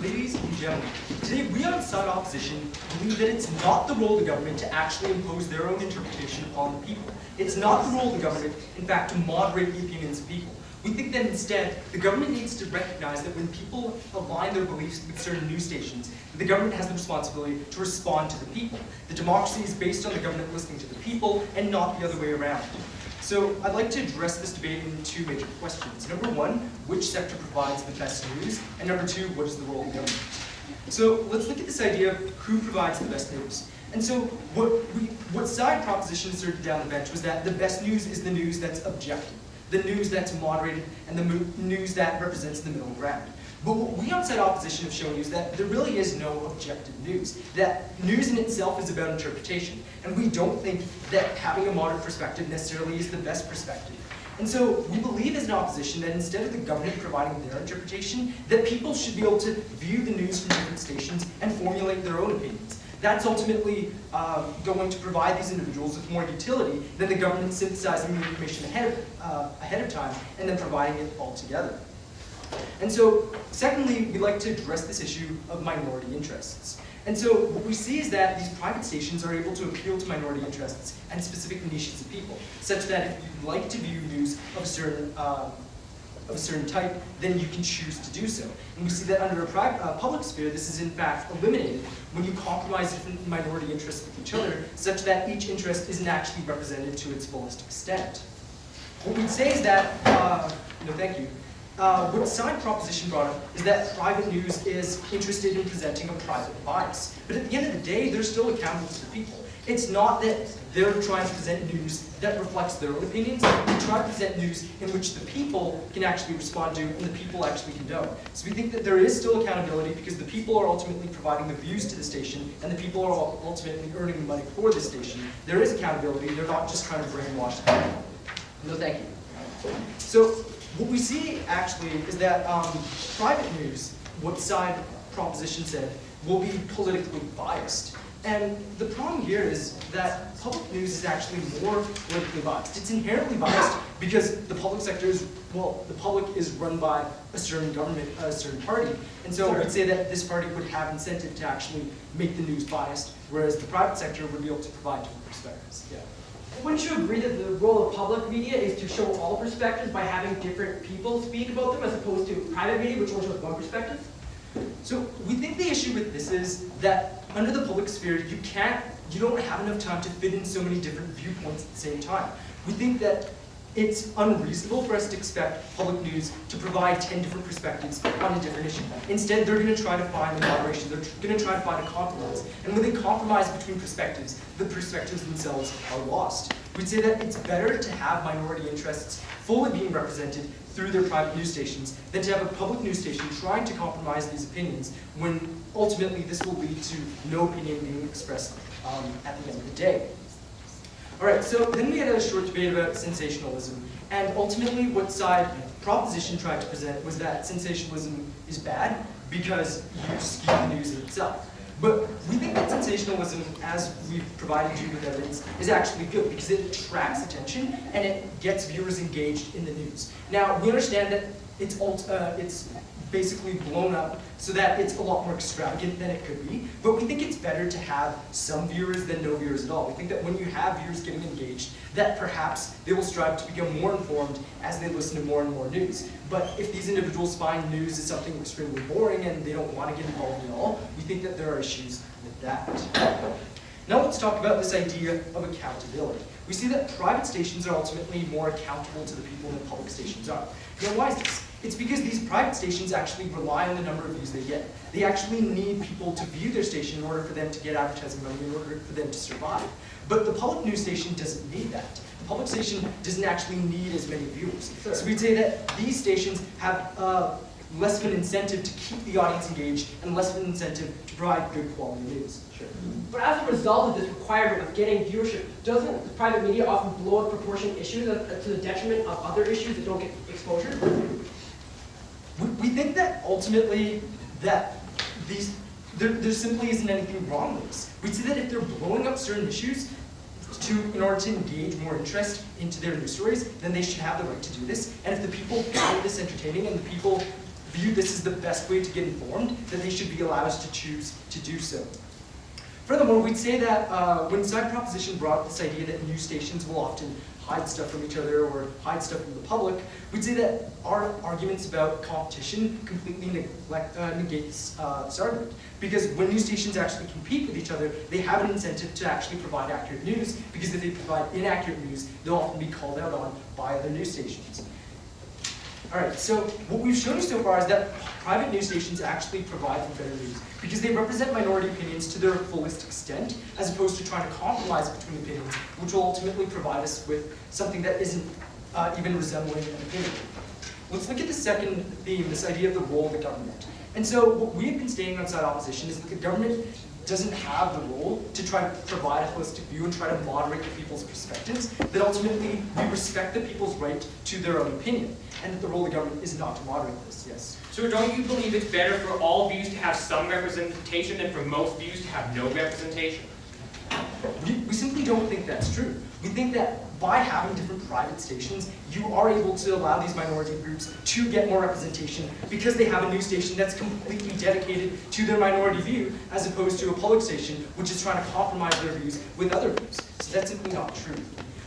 Ladies and gentlemen, today we outside opposition believe that it's not the role of the government to actually impose their own interpretation upon the people. It's not the role of the government, in fact, to moderate the opinions of people. We think that instead, the government needs to recognize that when people align their beliefs with certain news stations, the government has the responsibility to respond to the people. The democracy is based on the government listening to the people and not the other way around. So I'd like to address this debate in two major questions. Number one, which sector provides the best news? And number two, what is the role of the government? So let's look at this idea of who provides the best news. And so what side proposition asserted down the bench was that the best news is the news that's objective, the news that's moderated, and the news that represents the middle ground. But what we outside opposition have shown you is that there really is no objective news. That news in itself is about interpretation. And we don't think that having a moderate perspective necessarily is the best perspective. And so we believe as an opposition that instead of the government providing their interpretation, that people should be able to view the news from different stations and formulate their own opinions. That's ultimately going to provide these individuals with more utility than the government synthesizing the information ahead of time and then providing it all together. And so, secondly, we'd like to address this issue of minority interests. And so what we see is that these private stations are able to appeal to minority interests and specific niches of people, such that if you'd like to view news of a certain type, then you can choose to do so. And we see that under a public sphere, this is in fact eliminated when you compromise different minority interests with each other, such that each interest isn't actually represented to its fullest extent. What we'd say is that, what side proposition brought up is that private news is interested in presenting a private bias. But at the end of the day, they're still accountable to the people. It's not that they're trying to present news that reflects their own opinions. They try to present news in which the people can actually respond to and the people actually condone. So we think that there is still accountability because the people are ultimately providing the views to the station and the people are ultimately earning the money for the station. There is accountability. They're not just trying to brainwash the people. No, thank you. So what we see actually is that private news, what side proposition said, will be politically biased. And the problem here is that public news is actually more politically biased. It's inherently biased because the public sector is, the public is run by a certain government, a certain party. And so we'd say that this party would have incentive to actually make the news biased, whereas the private sector would be able to provide different perspectives. Yeah. Wouldn't you agree that the role of public media is to show all perspectives by having different people speak about them as opposed to private media, which only shows one perspective? So we think the issue with this is that under the public sphere, you don't have enough time to fit in so many different viewpoints at the same time. We think that it's unreasonable for us to expect public news to provide 10 different perspectives on a different issue. Instead, they're going to try to find a moderation. They're going to try to find a compromise. And when they compromise between perspectives, the perspectives themselves are lost. We'd say that it's better to have minority interests fully being represented through their private news stations than to have a public news station trying to compromise these opinions when ultimately this will lead to no opinion being expressed at the end of the day. All right, so then we had a short debate about sensationalism, and ultimately what side proposition tried to present was that sensationalism is bad because you skew the news in itself. But we think that sensationalism, as we've provided you with evidence, is actually good because it attracts attention and it gets viewers engaged in the news. Now, we understand that it's basically blown up so that it's a lot more extravagant than it could be, but we think it's better to have some viewers than no viewers at all. We think that when you have viewers getting engaged, that perhaps they will strive to become more informed as they listen to more and more news. But if these individuals find news is something extremely boring and they don't want to get involved at all, we think that there are issues with that. Now let's talk about this idea of accountability. We see that private stations are ultimately more accountable to the people than public stations are. Now why is this? It's because these private stations actually rely on the number of views they get. They actually need people to view their station in order for them to get advertising money, in order for them to survive. But the public news station doesn't need that. The public station doesn't actually need as many viewers. So we'd say that these stations have less of an incentive to keep the audience engaged and less of an incentive to provide good quality news. Sure. But as a result of this requirement of getting viewership, doesn't the private media often blow up proportionate issues to the detriment of other issues that don't get exposure? We think that ultimately that there simply isn't anything wrong with this. We'd say that if they're blowing up certain issues in order to engage more interest into their news stories, then they should have the right to do this. And if the people find this entertaining and the people view this as the best way to get informed, then they should be allowed to choose to do so. Furthermore, we'd say that when side proposition brought up this idea that news stations will often hide stuff from each other or hide stuff from the public, we'd say that our arguments about competition completely negates this argument. Because when news stations actually compete with each other, they have an incentive to actually provide accurate news, because if they provide inaccurate news, they'll often be called out on by other news stations. All right, so what we've shown you so far is that private news stations actually provide for better news because they represent minority opinions to their fullest extent, as opposed to trying to compromise between opinions, which will ultimately provide us with something that isn't even resembling an opinion. Let's look at the second theme, this idea of the role of the government. And so what we have been stating on side opposition is that the government doesn't have the role to try to provide a holistic view and try to moderate the people's perspectives, that ultimately we respect the people's right to their own opinion, and that the role of the government is not to moderate this, yes. So don't you believe it's better for all views to have some representation than for most views to have no representation? We simply don't think that's true. We think that by having different private stations, you are able to allow these minority groups to get more representation because they have a news station that's completely dedicated to their minority view, as opposed to a public station which is trying to compromise their views with other views. So that's simply not true.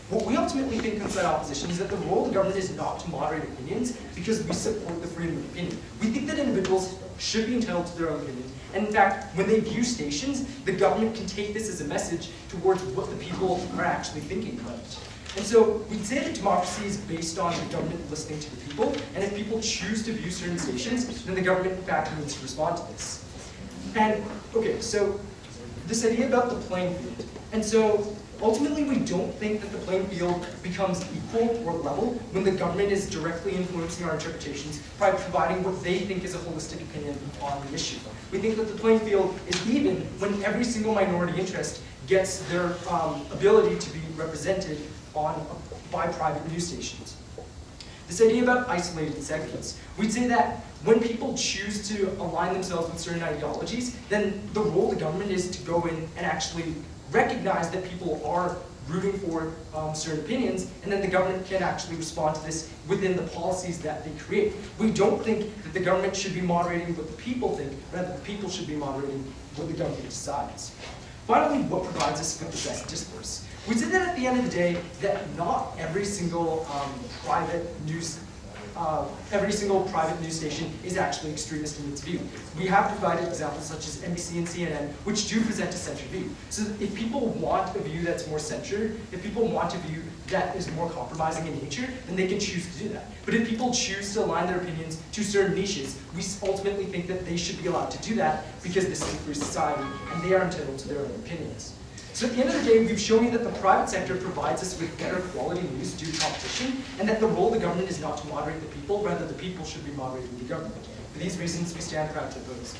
What we ultimately think on side opposition is that the role of the government is not to moderate opinions because we support the freedom of opinion. We think that individuals should be entitled to their own opinion. And in fact, when they view stations, the government can take this as a message towards what the people are actually thinking about it. And so we'd say that democracy is based on the government listening to the people, and if people choose to view certain stations, then the government in fact needs to respond to this. And okay, so this idea about the playing field. And so ultimately we don't think that the playing field becomes equal or level when the government is directly influencing our interpretations by providing what they think is a holistic opinion on the issue. We think that the playing field is even when every single minority interest gets their ability to be represented by private news stations. This idea about isolated segments. We'd say that when people choose to align themselves with certain ideologies, then the role of the government is to go in and actually recognize that people are rooting for certain opinions, and then the government can actually respond to this within the policies that they create. We don't think that the government should be moderating what the people think, rather the people should be moderating what the government decides. Finally, what provides us with the best discourse? We say that at the end of the day, that not every single private news station is actually extremist in its view. We have provided examples such as NBC and CNN, which do present a centered view. So if people want a view that's more centered, if people want a view that is more compromising in nature, then they can choose to do that. But if people choose to align their opinions to certain niches, we ultimately think that they should be allowed to do that because this is a free society and they are entitled to their own opinions. So at the end of the day, we've shown you that the private sector provides us with better quality news due to competition, and that the role of the government is not to moderate the people, rather the people should be moderating the government. For these reasons, we stand proud to oppose.